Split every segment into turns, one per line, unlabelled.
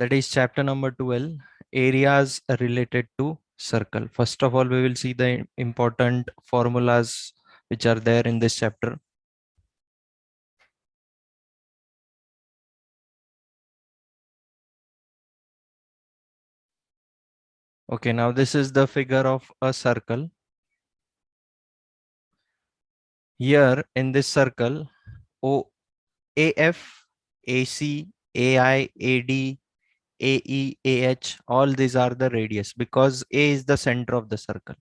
That is chapter number 12, areas related to circle. First of all, we will see the important formulas which are there in this chapter. Okay, now this is the figure of a circle. Here in this circle, O, AF, AC, AI, AD, AE, AH, all these are the radius because A is the center of the circle.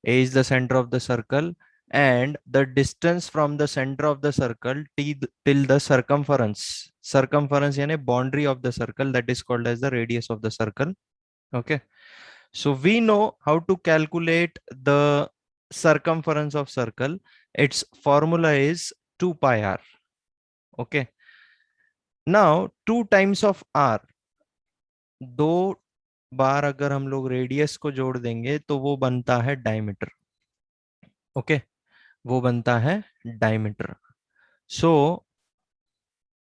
A is the center of the circle, and the distance from the center of the circle till the circumference. Circumference यानी boundary of the circle, that is called as the radius of the circle. Okay. So we know how to calculate the circumference of circle. Its formula is 2 pi r. Okay. Now 2 times of r, दो बार अगर हम लोग radius को जोड़ देंगे तो वो बनता है डायमीटर. ओके, वो बनता है diameter. So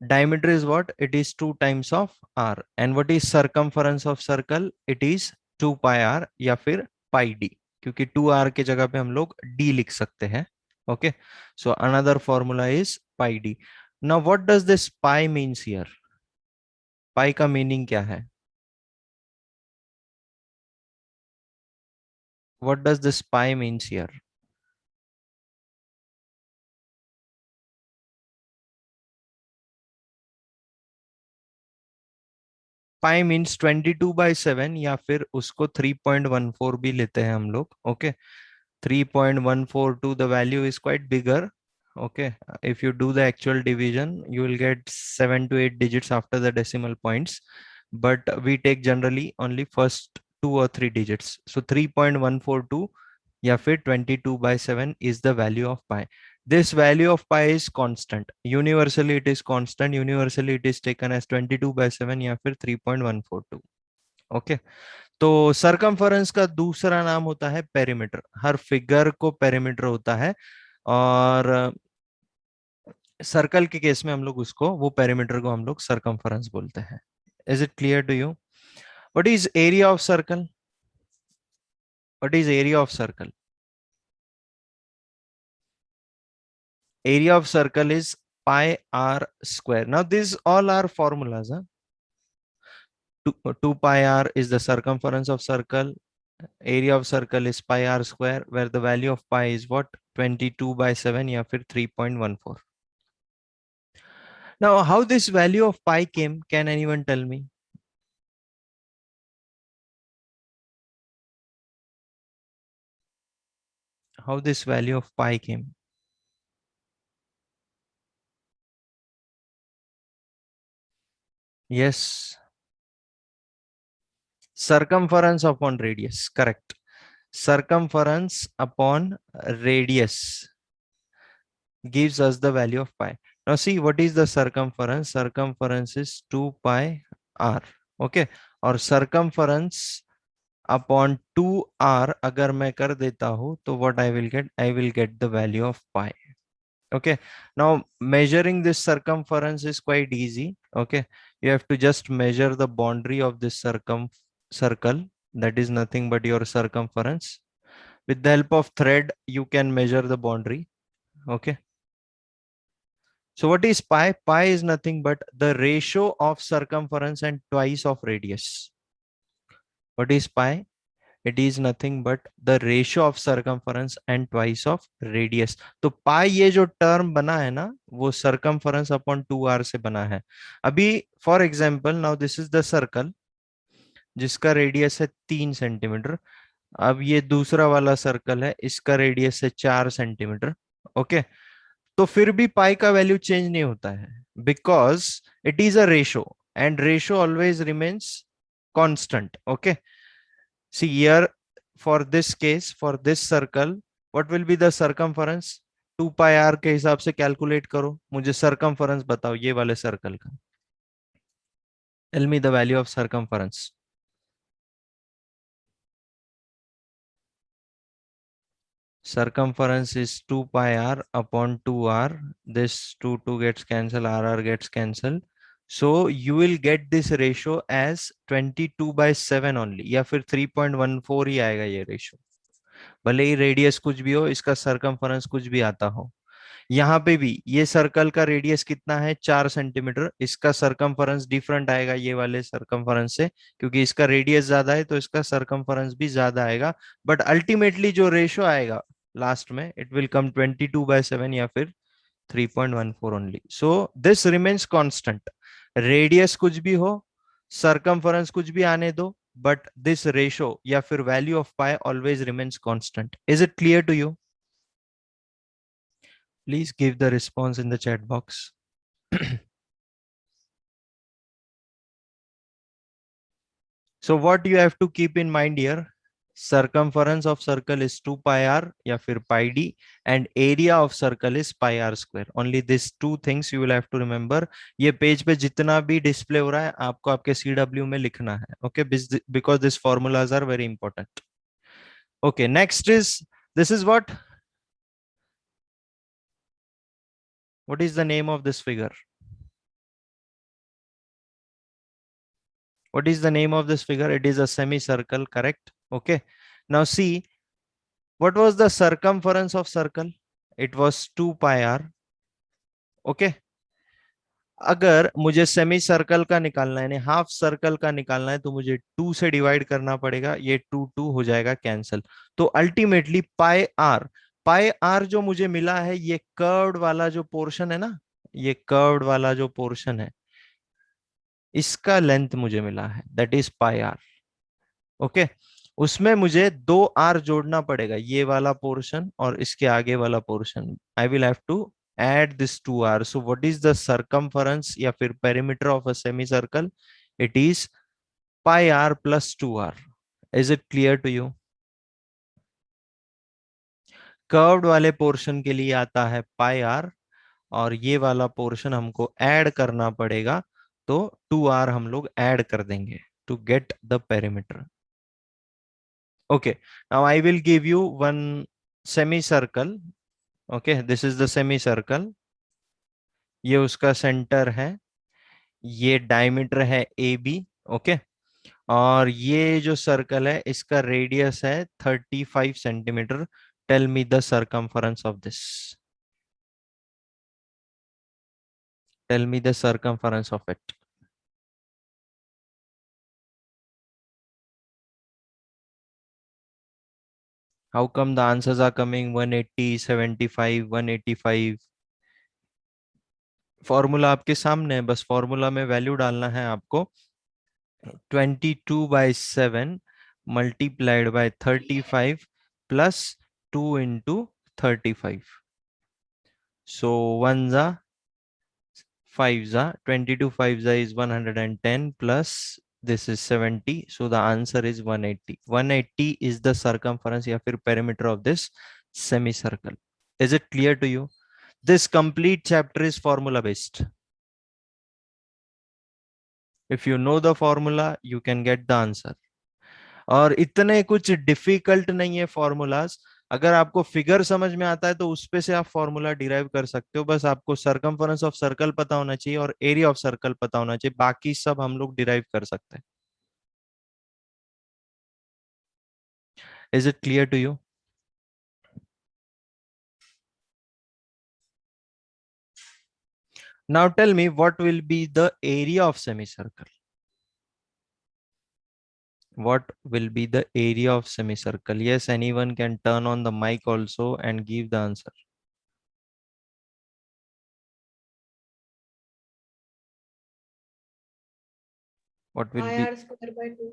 diameter is what? It is 2 times of r. And what is circumference of circle? It is 2 pi r या फिर pi d, क्योंकि 2r के जगह पे हम लोग d लिख सकते हैं. Okay, so another formula is pi d. Now what does this pi means here? Pi का meaning क्या है? What does this pi means here? Pi means 22/7 या फिर उसको 3.14 भी लेते हैं हम लोग. Okay, 3.142, the value is quite bigger. Okay, if you do the actual division you will get 7 to 8 digits after the decimal points, but we take generally only first 2 or 3 digits. So 3.142 या फिर 22/7 is the value of pi. This value of pi is constant. Universally it is constant. Universally it is taken as 22/7 या फिर 3.142. Okay, तो circumference का दूसरा नाम होता है पेरीमीटर. हर फिगर को पेरीमीटर होता है, और सर्कल के केस में हम लोग उसको, वो पेरीमीटर को हम लोग सरकमफरेंस बोलते हैं. Is it clear to you? What is area of circle? What is area of circle? Area of circle is pi r square. Now these all are formulas. 2 pi r is the circumference of circle. Area of circle is pi r square, where the value of pi is what? 22/7 या फिर 3.14. Now how this value of pi came, can anyone tell me? How this value of pi came? Yes, circumference upon radius, correct. Circumference upon radius gives us the value of pi. Now see, what is the circumference? Circumference is 2 pi r. Okay, और circumference upon 2r अगर मैं कर देता हूं तो what I will get? I will get the value of pi. Okay, now measuring this circumference is quite easy. Okay, you have to just measure the boundary of this circle, that is nothing but your circumference. With the help of thread you can measure the boundary. Okay, so what is pi? Pi is nothing but the ratio of circumference and twice of radius. What is pi? It is nothing but the ratio of circumference and twice of radius. तो pi ये जो term बना है ना, वो circumference upon 2r से बना है. अभी for example, now this is the circle जिसका रेडियस है 3 सेंटीमीटर. अब ये दूसरा वाला सर्कल है, इसका रेडियस है 4 सेंटीमीटर. ओके, तो फिर भी पाई का वैल्यू चेंज नहीं होता है, because it is a ratio and ratio always remains constant. Okay, see here for this case, for this circle, what will be the circumference? 2 pi r के हिसाब से कैलकुलेट करो, मुझे सर्कमफरेंस बताओ ये वाले सर्कल का. Tell me the value of circumference is 2 pi r upon 2r. This 2 gets cancelled, r gets cancelled. So you will get this ratio as 22/7 only, या फिर 3.14 ही आएगा ये रेशियो, भले ही रेडियस कुछ भी हो, इसका सरकमफरेंस कुछ भी आता हो। यहाँ पे भी ये सर्कल का रेडियस कितना है, 4 सेंटीमीटर, इसका सरकमफरेंस डिफरेंट आएगा ये वाले सरकमफरेंस से, क्योंकि इसका रेडियस ज्यादा है तो इसका सरकमफरेंस भी ज्यादा आएगा। बट अल्टीमेटली जो रेशियो आएगा लास्ट में, इट विल कम 22/7 या फिर 3.14 only. So this remains constant. Radius कुछ भी हो, सरकमफरेंस कुछ भी आने दो, बट दिस रेशियो या फिर value of pi always remains constant. Is it clear to you? Please give the response in the chat box. So what you have to keep in mind here, circumference of circle is 2 pi r या फिर pi d, and area of circle is pi r square. Only these two things you will have to remember. ये page पे जितना भी display हो रहा है आपको आपके CW में लिखना है, okay? Because these formulas are very important. Okay, next is, this is what is the name of this figure? What is the name of this figure? It is a semicircle, correct? Okay. Now see, what was the circumference of circle? It was 2 pi r. Okay. अगर मुझे semi circle का निकालना है, यानी half circle का निकालना है, तो मुझे 2 से डिवाइड करना पड़ेगा, ये 2 हो जाएगा कैंसिल। तो अल्टीमेटली पाई आर जो मुझे मिला है, ये कर्व्ड वाला जो पोर्शन है ना, ये कर्व्ड वाला जो पोर्शन है, इसका लेंथ मुझे मिला है, that is pi r. Okay, उसमें मुझे 2 r जोड़ना पड़ेगा, ये वाला पोर्शन और इसके आगे वाला portion. I will have to add this 2r. So what is the circumference या फिर perimeter of a semicircle? It is pi r plus 2r. Is it clear to you? Curved वाले पोर्शन के लिए आता है पाई आर, और ये वाला पोर्शन हमको ऐड करना पड़ेगा, तो 2r हम लोग ऐड कर देंगे to get the perimeter. Okay, now I will give you one semicircle. Okay, this is the semicircle. ये उसका सेंटर है, ये डायमीटर है AB. ओके, और ये जो सर्कल है इसका रेडियस है 35 centimetre. Tell me the circumference of this. Tell me the circumference of it. How come the answers are coming 180, 75, 185? Formula आपके सामने है, बस फॉर्मूला में वैल्यू डालना है आपको। 22/7 multiplied by 35 plus 2 into 35. So 1 za 5 za 22 5 za is 110 plus this is 70. So the answer is 180. 180 is the circumference या फिर perimeter of this semicircle. Is it clear to you? This complete chapter is formula based. If you know the formula, you can get the answer. और इतने कुछ difficult नहीं है formulas. अगर आपको figure समझ में आता है तो उस पे से आप फॉर्मूला डिराइव कर सकते हो। बस आपको सरकमफरेंस ऑफ सर्कल पता होना चाहिए और एरिया ऑफ सर्कल पता होना चाहिए, बाकी सब हम लोग डिराइव कर सकते हैं। Is it clear to you? Now tell me what will be the area of semi circle? What will be the area of semicircle? Yes, anyone can turn on the mic also and give the answer. What will be?
r square by 2.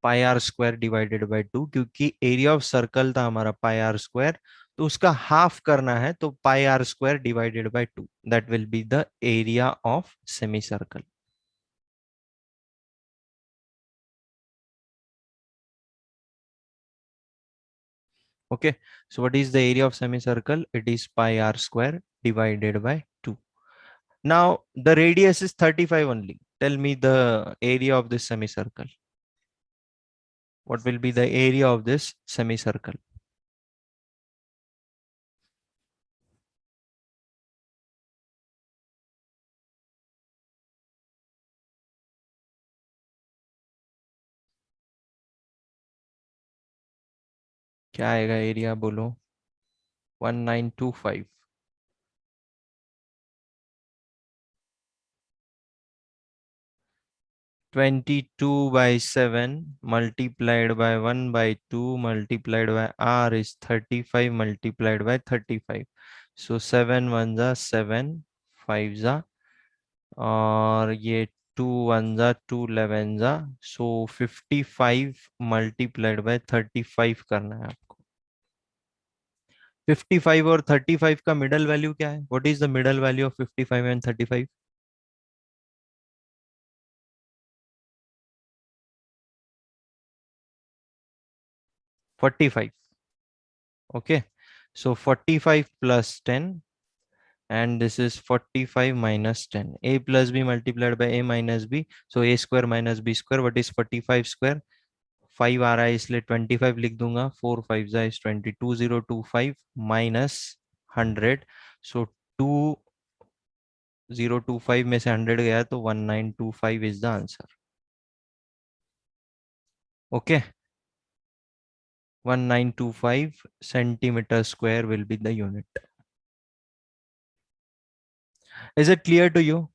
Pi are square divided by 2, क्योंकि area of circle था हमारा पाई are square, तो उसका half करना है, तो pi are square divided by 2, that will be the area of semi circle. Okay, so what is the area of semicircle? It is pi r square divided by 2. Now the radius is 35 only. Tell me the area of this semicircle. What will be the area of this semicircle? क्या आएगा area बोलो? 1925। 22/7 multiplied by 1/2 multiplied by r is 35 multiplied by 35. So 7 1 जा 7, 5 जा, और ये 2 1 जा 2 11 जा, so 55 multiplied by 35 करना है आपको। 55 और 35 का मिडल वैल्यू क्या है? What is the middle value of 55 and 35? 45। Okay, so 45 plus 10, and this is 45 minus 10. A plus b multiplied by a minus b, so a square minus b square. What is 45 square? 5 आ रहा है इसलिए 25 लिख दूंगा। 4 5 जा is 20, 2025 minus 100, so 2025 में से 100 गया तो 1925 is the answer. Okay, 1925 centimeter square will be the unit. Is it clear to you?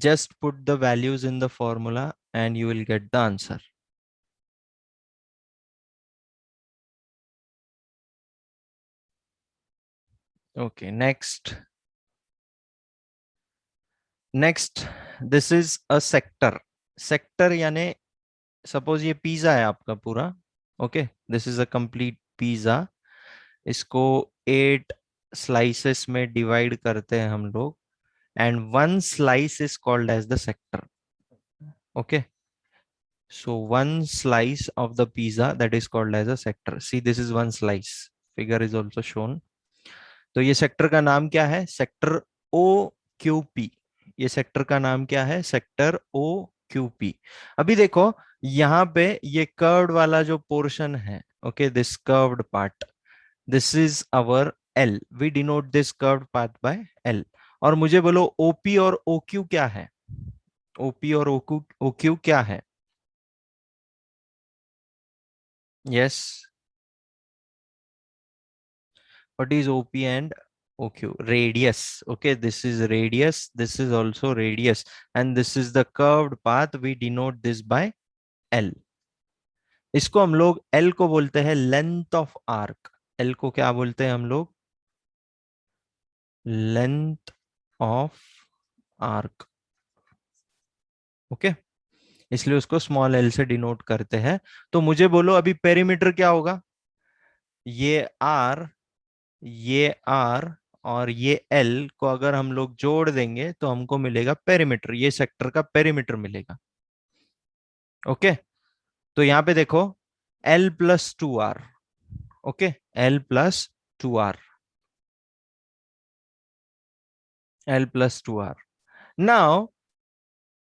Just put the values in the formula and you will get the answer. Okay, next. Next, this is a sector. Sector यानी suppose ये pizza है आपका पूरा. Okay, this is a complete pizza. इसको 8 slices में divide करते हैं हम लोग, and one slice is called as the sector. Okay, so one slice of the pizza that is called as a sector. See, this is one slice. Figure is also shown. तो ये sector का नाम क्या है? Sector O Q P. ये sector का नाम क्या है? Sector O Q P. अभी देखो यहाँ पे ये कर्व्ड वाला जो पोर्शन है, okay, this curved part, this is our L. We denote this curved part by L. और मुझे बोलो ओपी और ओ क्यू क्या है? ओपी और ओ क्यू क्या है? Yes, what is OP and OQ? Radius. Okay, this is radius. This is also radius. And this is the curved path. We denote this by L. इसको हम लोग L को बोलते हैं लेंथ ऑफ आर्क। L को क्या बोलते हैं हम लोग? Length of arc. ओके, इसलिए उसको स्मॉल एल से डिनोट करते हैं। तो मुझे बोलो अभी पेरीमीटर क्या होगा? ये आर और ये एल को अगर हम लोग जोड़ देंगे तो हमको मिलेगा पेरीमीटर। ये सेक्टर का पेरीमीटर मिलेगा। ओके, तो यहां पे देखो L+2R। Okay, L+2R, L+2R। Now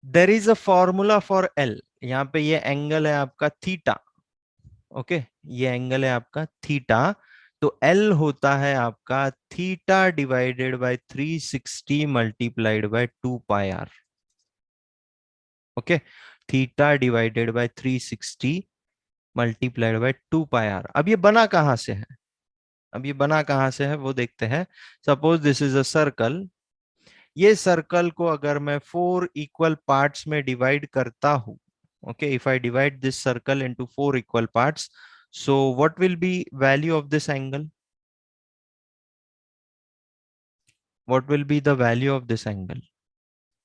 there is a formula for L. यहाँ पे ये एंगल है आपका थीटा। ओके, ये एंगल है आपका थीटा। तो एल होता है आपका theta divided by 360 multiplied by 2 pi r. Okay, theta divided by 360 multiplied by 2 pi r. अब ये बना कहां से है? अब ये बना कहां से है वो देखते हैं। Suppose this is a circle. ये सर्कल को अगर मैं 4 इक्वल पार्ट्स में डिवाइड करता हूं, okay, if I divide this circle into 4 equal parts, so what will be value of this angle? What will be the value of this angle?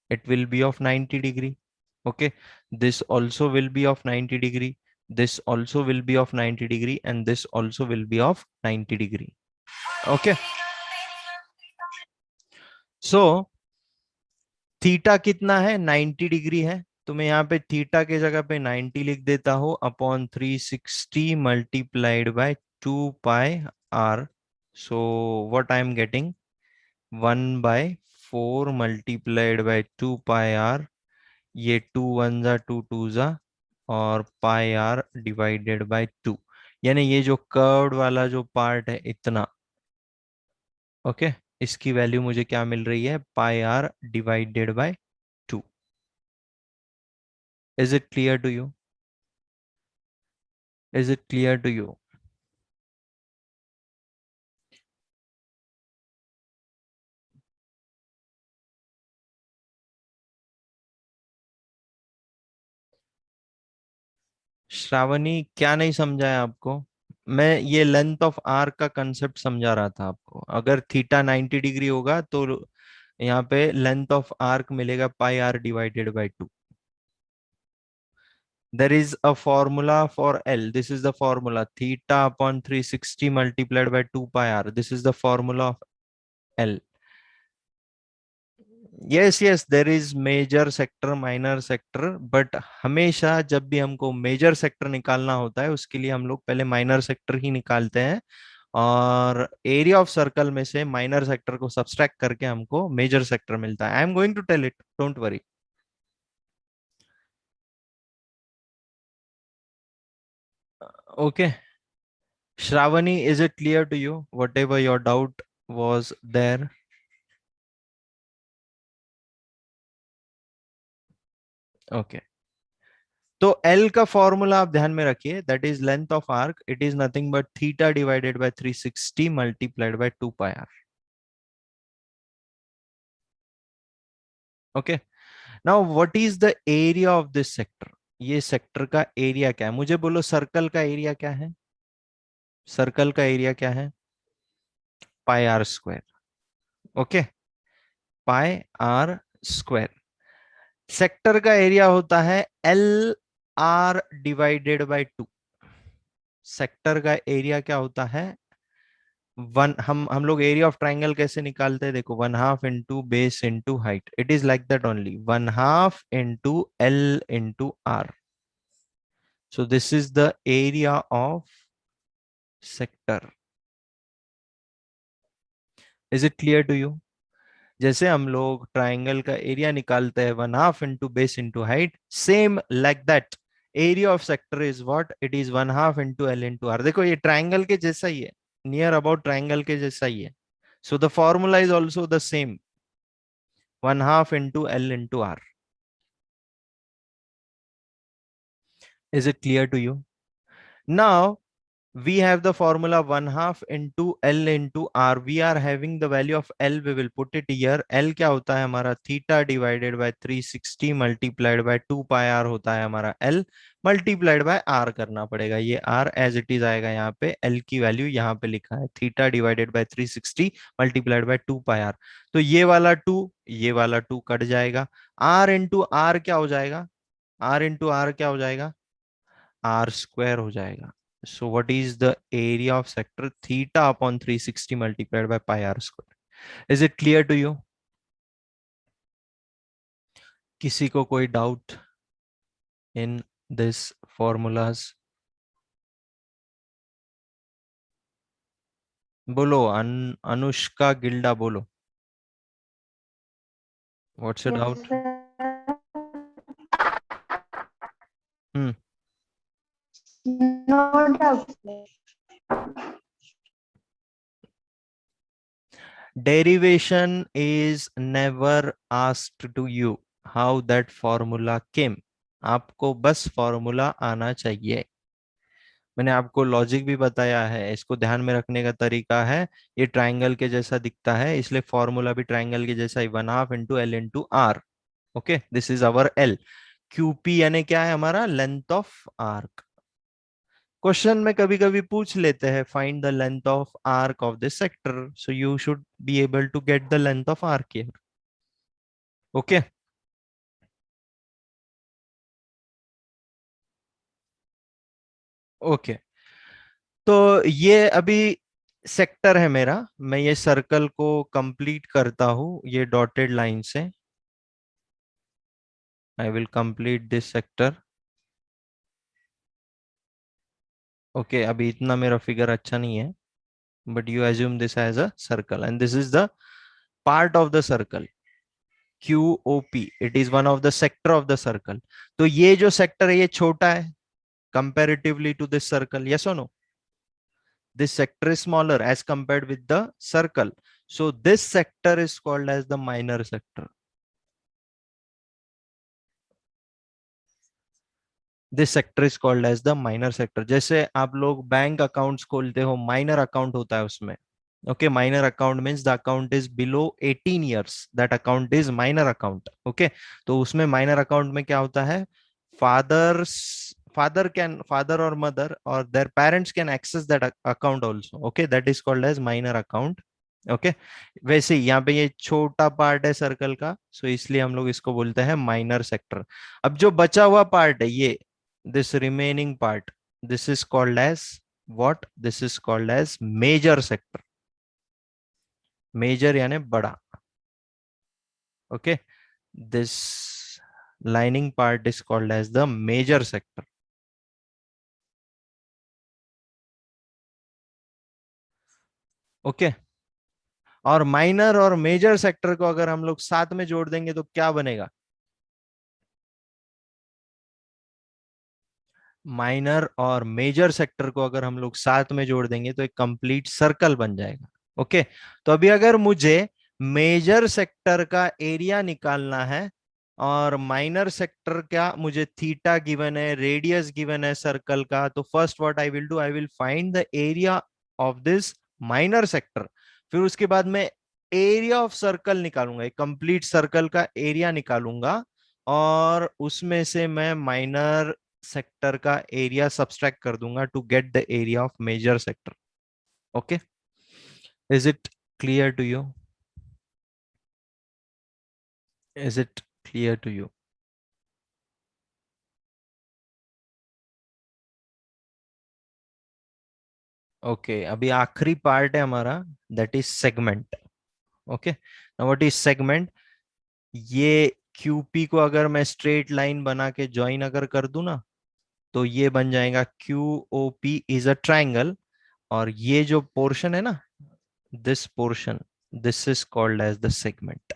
It will be of 90 degree. Okay, this also will be of 90 degree, this also will be of 90 degree, and this also will be of 90 degree. Okay, so theta कितना है? 90 degree है। तो मैं यहाँ पे theta के जगह पे 90 लिख देता हूँ upon 360 multiplied by 2 pi r. So what I am getting? 1/4 multiplied by 2 pi r. ये 2 1 जा 2 2 जा, और पाई आर डिवाइडेड बाय 2। यानी ये जो कर्व्ड वाला जो पार्ट है इतना, ओके, इसकी वैल्यू मुझे क्या मिल रही है? Pi R divided by 2। Is it clear to you? Is it clear to you? Shravani, क्या नहीं समझा है आपको? मैं ये लेंथ ऑफ आर्क का कंसेप्ट समझा रहा था आपको। अगर थीटा 90 डिग्री होगा तो यहाँ पे लेंथ ऑफ आर्क मिलेगा pi R divided by 2। There is a formula for L. This is the formula theta upon 360 multiplied by 2 pi r. This is the formula of L. Yes, yes, there is major sector, minor sector, but हमेशा जब भी हमको major sector निकालना होता है उसके लिए हम लोग पहले माइनर सेक्टर ही निकालते हैं, और एरिया ऑफ सर्कल में से माइनर सेक्टर को सब्सट्रैक्ट करके हमको मेजर सेक्टर मिलता है। I am going to tell it, don't worry. Okay Shravani, is it clear to you? Whatever your doubt was there. Okay. तो L का फॉर्मूला आप ध्यान में रखिए, that is length of arc, it is nothing but theta divided by 360 multiplied by 2 pi r. Okay, now what is the area of this sector? ये sector का area क्या है? मुझे बोलो, सर्कल का एरिया क्या है? सर्कल का एरिया क्या है? Pi are square. Okay, pi are square. Sector का एरिया होता है L R divided by 2। Sector का एरिया क्या होता है? वन, हम लोग एरिया ऑफ ट्राइंगल कैसे निकालते हैं? देखो, 1/2 into base into height, it is like that only, 1/2 into L into r. So this is the area of sector. Is it clear to you? जैसे हम लोग ट्राइंगल का एरिया निकालते हैं 1/2 into base into height, same like that area of sector is what? It is 1/2 into L into r. देखो, ये triangle के जैसा ही है, नियर अबाउट ट्राइंगल के जैसा ही है। So the formula is also the same, 1/2 into L into r. Is it clear to you? Now we have the formula 1/2 into L into R. We are having the value of L. We will put it here. L क्या होता है हमारा? Theta divided by 360 multiplied by 2 pi r होता है हमारा L, multiplied by R करना पड़ेगा। ये R एज इट इज आएगा यहाँ पे, L की वैल्यू यहाँ पे लिखा है theta divided by 360 multiplied by 2 pi r. तो ये वाला 2 कट जाएगा। R इंटू आर क्या हो जाएगा? R इंटू आर क्या हो जाएगा? आर स्क्वायर हो जाएगा। So what is the area of sector? Theta upon 360 multiplied by pi are square. Is it clear to you? किसी को कोई डाउट इन दिस फॉर्मूलाज? बोलो, अनुष्का गिल्डा बोलो, what's your doubt? Hmm
No doubt.
derivation is never asked to you how that formula came. आपको बस formula आना चाहिए। मैंने आपको लॉजिक भी बताया है, इसको ध्यान में रखने का तरीका है। ये ट्राइंगल के जैसा दिखता है, इसलिए फॉर्मूला भी ट्राइंगल के जैसा ही, 1/2 into L into r. Okay, this is our L. QP यानी क्या है हमारा? Length of arc. क्वेश्चन में कभी कभी पूछ लेते हैं, find the length of arc of this sector, so you should be able to get the length of arc here. Okay, okay. तो ये अभी सेक्टर है मेरा, मैं ये सर्कल को कंप्लीट करता हूं ये डॉटेड लाइन से। I will complete this sector. Okay, अभी इतना मेरा फिगर अच्छा नहीं है, but you assume this as a circle and this is the part of the circle, Q O P, it is one of the sector of the circle. तो ये जो sector है ये छोटा है comparatively to this circle, yes और no? This sector is smaller as compared with the circle. So this sector is called as the minor sector. This sector is called as the minor sector. जैसे आप लोग bank accounts खोलते हो, minor account होता है उसमें। Okay, minor account means the account is below 18 years, that account is minor account. Okay, तो उसमें माइनर अकाउंट में क्या होता है, फादर्स फादर और मदर और their parents can access that account also. Okay, that is called as minor account. Okay, वैसे ही यहाँ पे ये छोटा पार्ट है सर्कल का, सो इसलिए हम लोग इसको बोलते हैं माइनर सेक्टर। अब जो बचा हुआ पार्ट है ये, this remaining part, this is called as what? This is called as major sector। major यानी बड़ा। okay, this lining part is called as the major sector। okay, और माइनर और मेजर सेक्टर को अगर हम लोग साथ में जोड़ देंगे तो क्या बनेगा? माइनर और मेजर सेक्टर को अगर हम लोग साथ में जोड़ देंगे तो एक कंप्लीट सर्कल बन जाएगा। ओके, तो अभी अगर मुझे मेजर सेक्टर का एरिया निकालना है और माइनर सेक्टर क्या, मुझे थीटा गिवन है, रेडियस गिवन है सर्कल का, तो first what I will do, I will find the area of this minor sector. फिर उसके बाद मैं एरिया ऑफ सर्कल निकालूंगा, एक कंप्लीट सर्कल का एरिया निकालूंगा, और उसमें से मैं माइनर सेक्टर का एरिया सब्सट्रैक्ट कर दूंगा to get the area of major sector. Okay, is it clear to you? Is it clear to you? Okay, अभी आखिरी पार्ट है हमारा, that is segment. Okay, now what is segment? ये QP को अगर मैं स्ट्रेट लाइन बना के ज्वाइन अगर कर दूं ना, तो ये बन जाएगा Q O P is a triangle. और ये जो पोर्शन है ना, this portion, this is called as the segment.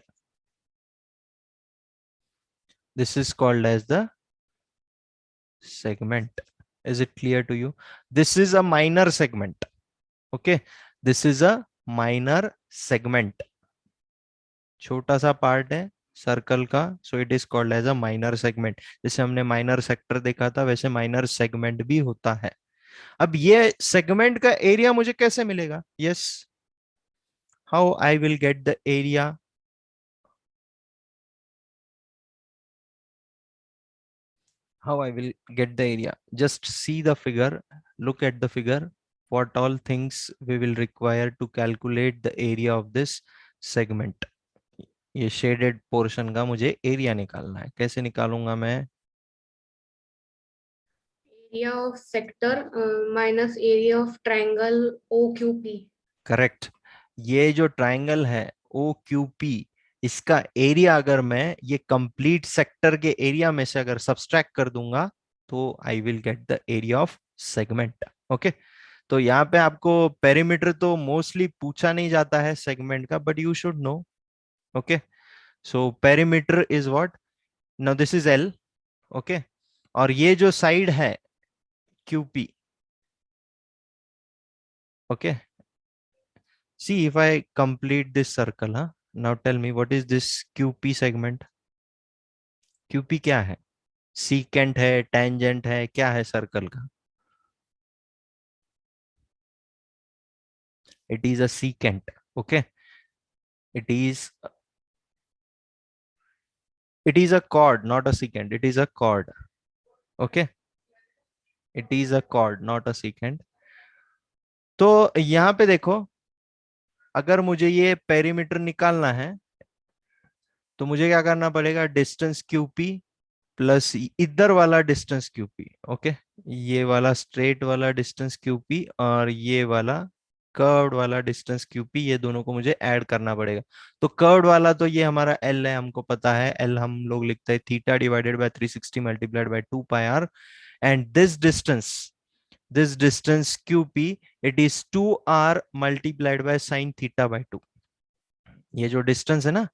This is called as the segment। Is it clear to you? This is a minor segment। Okay, this is a minor segment। छोटा सा part है circle का, so it is called as a minor segment. जैसे हमने minor sector देखा था, वैसे minor segment भी होता है। अब ये सेगमेंट का एरिया मुझे कैसे मिलेगा? Yes, how I will get the area? How I will get the area? Just see the figure, look at the figure, what all things we will require to calculate the area of this segment। ये shaded portion का मुझे area निकालना है, कैसे निकालूंगा मैं?
Area of sector minus area of triangle O Q P.
Correct, ये जो ट्राइंगल है ओ क्यू पी, इसका एरिया अगर मैं ये कंप्लीट सेक्टर के एरिया में से अगर सब्सट्रैक्ट कर दूंगा, तो आई will get the area of segment. Okay, तो यहाँ पे आपको पेरीमीटर तो मोस्टली पूछा नहीं जाता है सेगमेंट का, but you should know. Okay, so perimeter is what? Now this is L. Okay, और ये जो साइड है QP. Okay, see if I complete this circle, हाँ, now tell me what is this QP segment? QP क्या है? Secant है, tangent है, क्या है सर्कल का? It is a secant. Okay, it is it is a cord, not a secant, it is a cord. Okay, it is a cord not a secant. तो यहाँ पे देखो, अगर मुझे ये पेरीमीटर निकालना है, तो मुझे क्या करना पड़ेगा? डिस्टेंस क्यूपी प्लस इधर वाला डिस्टेंस क्यूपी। ओके, ये वाला स्ट्रेट वाला डिस्टेंस क्यूपी और ये वाला कर्व्ड वाला डिस्टेंस क्यूपी, ये दोनों को मुझे ऐड करना पड़ेगा। तो कर्व्ड वाला तो ये हमारा एल है, हमको पता है एल हम लोग लिखते हैं theta divided by 360 multiplied by 2 pi r. And this distance QP, it is 2R multiplied by sine theta by 2। ये जो डिस्टेंस है ना,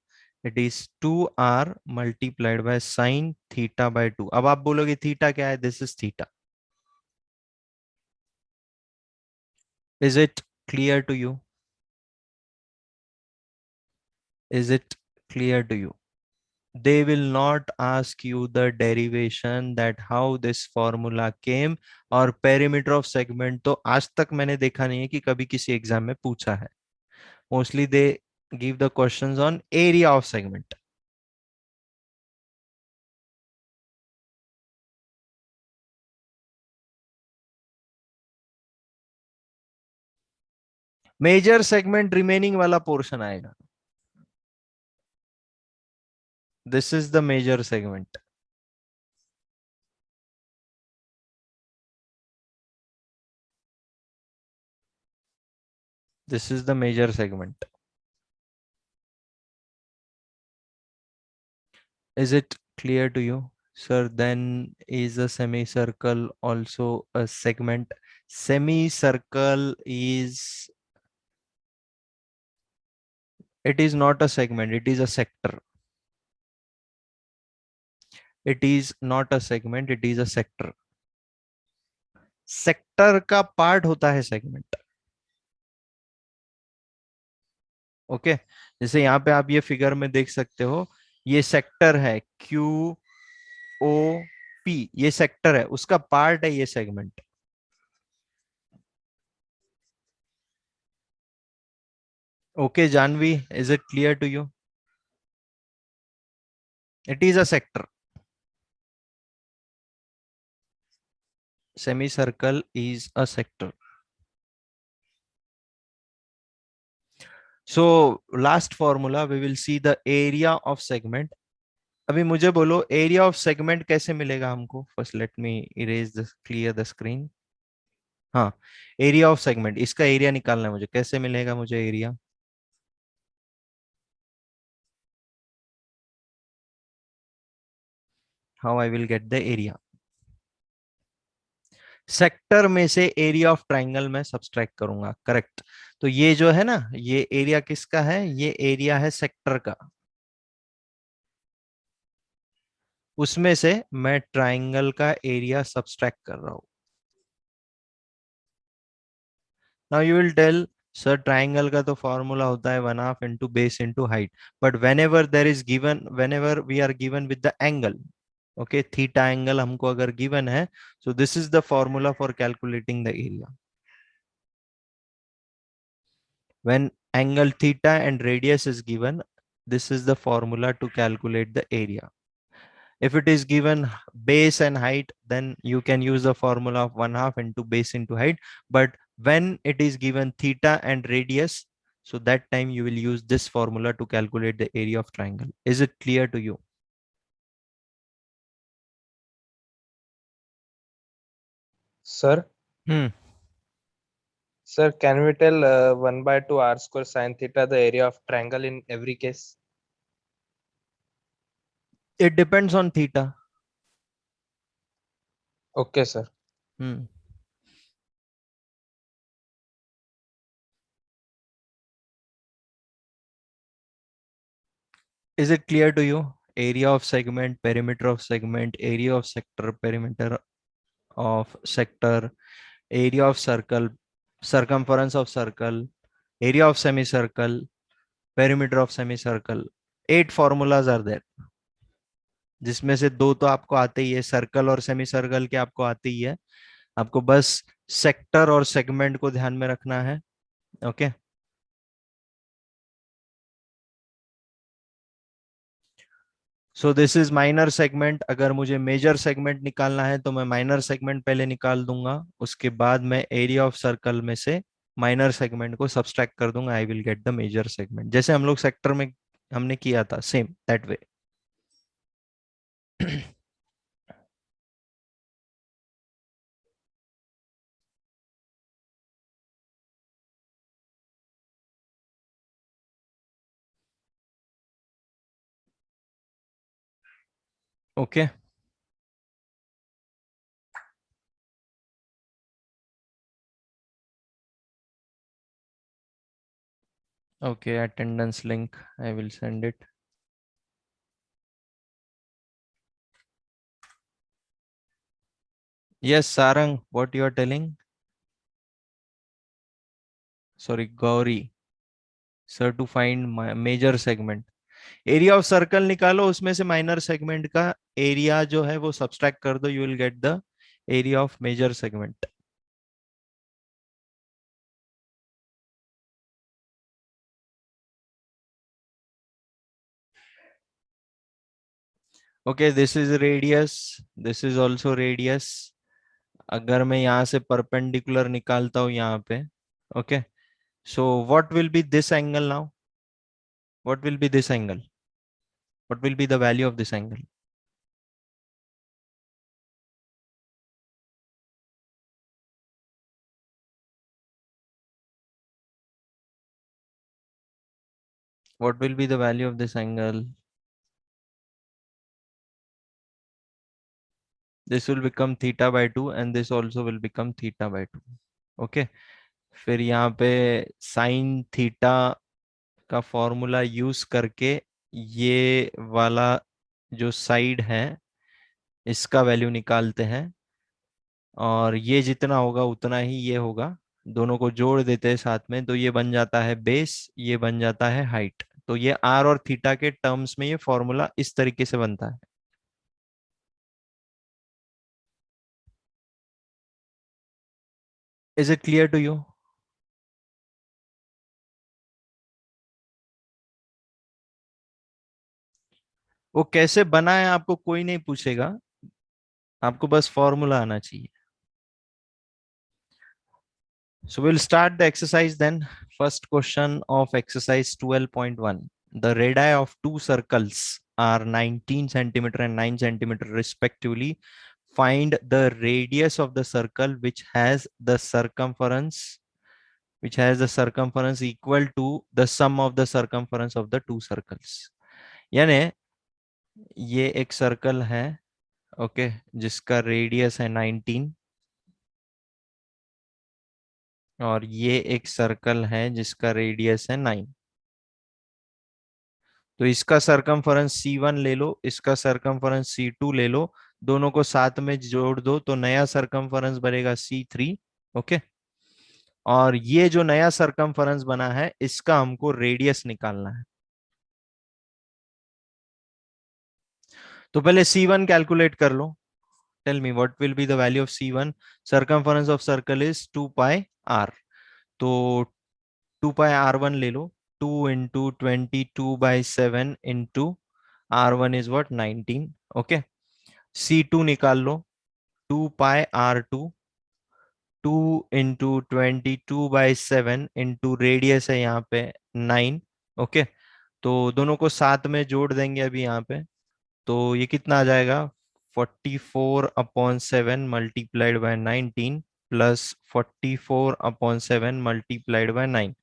it is 2R multiplied by sine theta by 2। अब आप बोलोगे थीटा क्या है? This is theta. Is it clear to you? Is it clear to you? they will not ask you the derivation that how this formula came. और perimeter of segment तो आज तक मैंने देखा नहीं है कि कभी किसी एग्जाम में पूछा है. Mostly they give the questions on area of segment. Major segment remaining वाला पोर्शन आएगा. This is the major segment. This is the major segment. Is it clear to you? Sir, then is a semicircle also a segment? Semicircle is, it is not a segment, it is a sector. It is not a segment, it is a sector. Sector का part होता है segment. Okay, जैसे यहाँ पे आप ये figure में देख सकते हो, ये सेक्टर है क्यू ओ पी, ये सेक्टर है, उसका पार्ट है ये segment. Okay Janhvi, is it clear to you? It is a sector. Semicircle is a sector. So last formula we will see the area of segment. अभी मुझे बोलो area of segment कैसे मिलेगा हमको. First let me erase the clear the screen. हाँ, area of segment, इसका area निकालना है मुझे. कैसे मिलेगा मुझे area? How I will get the area? Sector में से एरिया ऑफ ट्राइंगल में सब्सट्रैक्ट करूंगा. करेक्ट. तो ये जो है ना, ये एरिया किसका है? ये एरिया है सेक्टर का. उसमें से मैं ट्राइंगल का एरिया सब्सट्रैक्ट कर रहा हूं. Now you will tell sir triangle का तो फॉर्मूला होता है 1/2 into base into height. But whenever there is given, whenever we are given with the angle, okay, theta angle हमको अगर गिवन है, so this is the formula for calculating the area. When angle theta and radius is given, this is the formula to calculate the area. If it is given base and height, then you can use the formula of 1/2 into base into height. But when it is given theta and radius, so that time you will use this formula to calculate the area of triangle. Is it clear to you?
Sir,
Hmm.
sir, can we tell 1/2 r square sin theta the area of triangle in every case?
It depends on theta.
Okay, sir.
Hmm. Is it clear to you? Area of segment, perimeter of segment, area of sector, perimeter of sector, area of circle, circumference of circle, area of semicircle, perimeter of semicircle. 8 formulas are there, जिसमें से 2 तो आपको आते ही है, circle और semi circle के आपको आते ही है. आपको बस सेक्टर और सेगमेंट को ध्यान में रखना है. Okay, so this is minor segment. अगर मुझे मेजर सेगमेंट निकालना है तो मैं माइनर सेगमेंट पहले निकाल दूंगा, उसके बाद मैं एरिया ऑफ सर्कल में से माइनर सेगमेंट को सब्सट्रैक्ट कर दूंगा. I will get the major segment, जैसे हम लोग सेक्टर में हमने किया था, same that way. Okay, okay, attendance link I will send it. Yes, Sarang, what you are telling? Sorry, Gauri. Sir, to find my major segment. Area of circle निकालो, उसमें से माइनर सेगमेंट का area जो है वो subtract कर दो, you will get the area of major segment. Okay, this is radius, this is also radius. अगर मैं यहाँ से परपेंडिकुलर निकालता हूँ यहाँ पे, okay, so what will be this angle now? What will be this angle? What will be the value of this angle? What will be the value of this angle? This will become theta by 2 and this also will become theta by 2. Okay. फिर यहाँ पे sine theta का formula use करके ये वाला जो side है इसका वैल्यू निकालते हैं, और ये जितना होगा उतना ही ये होगा। दोनों को जोड़ देते हैं साथ में, तो ये बन जाता है बेस, ये बन जाता है हाइट। तो ये आर और थीटा के टर्म्स में ये फॉर्मूला इस तरीके से बनता है। Is it clear to you? वो कैसे बना है आपको कोई नहीं पूछेगा, आपको बस फॉर्मूला आना चाहिए। So we'll start the exercise then. First question of exercise 12.1. The radii of two circles are 19 centimeter and 9 centimeter respectively. Find the radius of the circle which has the circumference equal to the sum of the circumference of the two circles. यानी ये एक circle है, okay, जिसका radius है 19, और ये एक circle है जिसका रेडियस है 9। तो इसका सरकमफेरेंस C1 ले लो, इसका सरकमफेरेंस C2 ले लो, दोनों को साथ में जोड़ दो तो नया सरकमफेरेंस बनेगा C3। ओके, और ये जो नया सरकमफेरेंस बना है इसका हमको रेडियस निकालना है। तो पहले C1 कैलकुलेट कर लो। Tell me what will be the value of C1? Circumference of circle is 2 pi r, तो 2 पाई r1 ले लो, 2 into 22/7 into r1 is what 19। Okay, C2 निकाल लो, 2 pi r2, 2 into 22/7 into radius है यहाँ पे 9। ओके, तो दोनों को साथ में जोड़ देंगे अभी यहाँ पे, तो ये कितना आ जाएगा? 44/7 multiplied bye 19 plus 44/7 multiplied bye 9।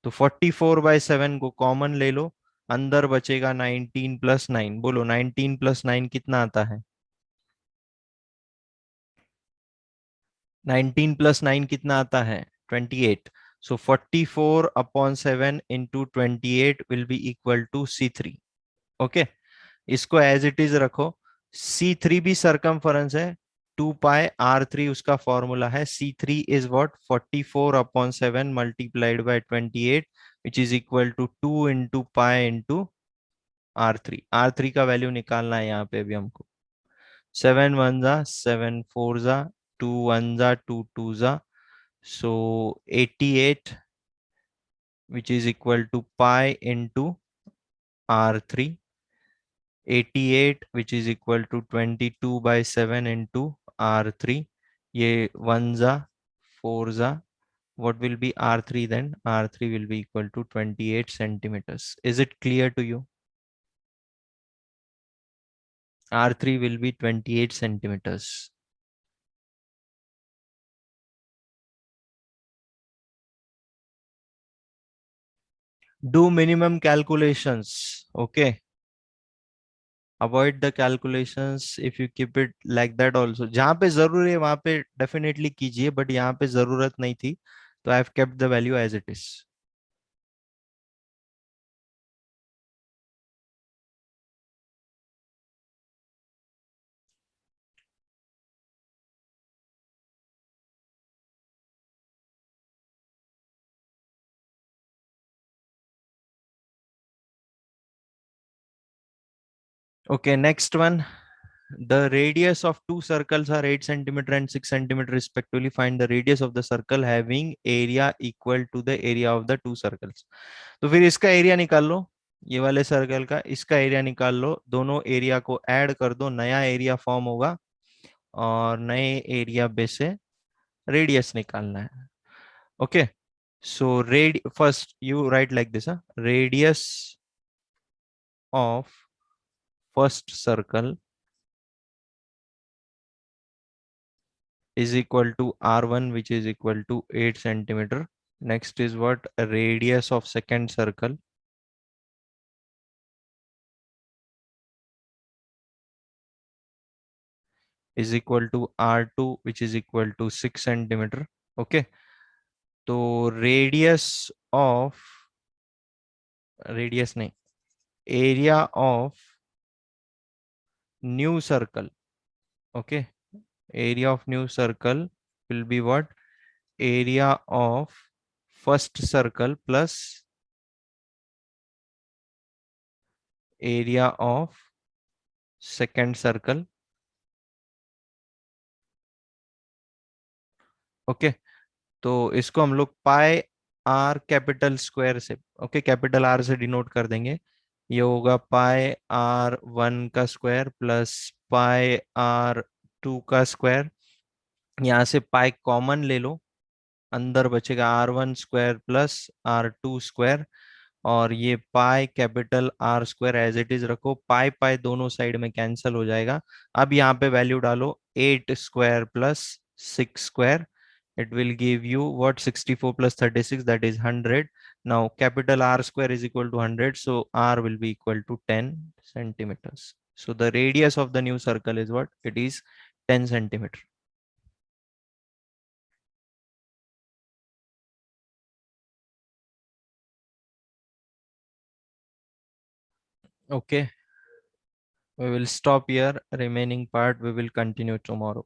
तो 44/7 को कॉमन ले लो, अंदर बचेगा 19 प्लस 9। बोलो 19 प्लस 9 कितना आता है? 19 प्लस 9 कितना आता है? 28। So 44/7 into 28 will be equal to C3। Okay, इसको एज इट इज रखो। C3 भी सरकमफेरेंस है, 2 पाई r3 उसका फॉर्मूला है। C3 is what 44/7 multiplied by 28 which is equal to 2 into pi into r3। r3 का वैल्यू निकालना है यहाँ पे अभी हमको। 7 1 जा 7 4 जा 2 1 जा 2 2 जा, so 88 which is equal to pi into r3, 88 which is equal to 22/7 into r3, ये 1 जा 4 जा, what will be r3 then? r3 will be equal to 28 centimeters. Is it clear to you? r3 will be 28 centimeters. Do minimum calculations. Okay, avoid the calculations if you keep it like that also. जहां पे जरूरी है वहां पे definitely कीजिए, but यहाँ पे जरूरत नहीं थी, तो I have kept the value as it is. Okay, next one. The radius of two circles are 8 centimeter and 6 centimeter respectively. Find the radius of the circle having area equal to the area of the two circles. तो फिर इसका area निकाल लो, ये वाले circle का इसका area निकाल लो, दोनों एरिया को ऐड कर दो, नया एरिया फॉर्म होगा और नए एरिया बेस से रेडियस निकालना है. Okay, so first you right like this, radius of first circle is equal to R1, which is equal to 8 centimeter. Next is what? Radius of second circle is equal to R2, which is equal to 6 centimeter. Okay. So radius nahi, area of new circle. Okay. Area of new circle will be what? Area of first circle plus area of second circle. Okay, तो इसको हम लोग pi R capital square से, okay, capital R से denote कर देंगे. ये होगा पाई आर वन का square plus pi R two का स्क्वायर. यहाँ से पाई कॉमन ले लो, अंदर बचेगा R one square plus R two square, और ये pi capital R square as it is रखो. पाई पाई दोनों साइड में कैंसिल हो जाएगा. अब यहाँ पे वैल्यू डालो, 8 square plus 6 square. It will give you what? 64 plus 36, that is 100. Now capital R square is equal to 100, so R will be equal to 10 centimeters. So the radius of the new circle is what? It is 10 centimeter. Okay, we will stop here. Remaining part we will continue tomorrow.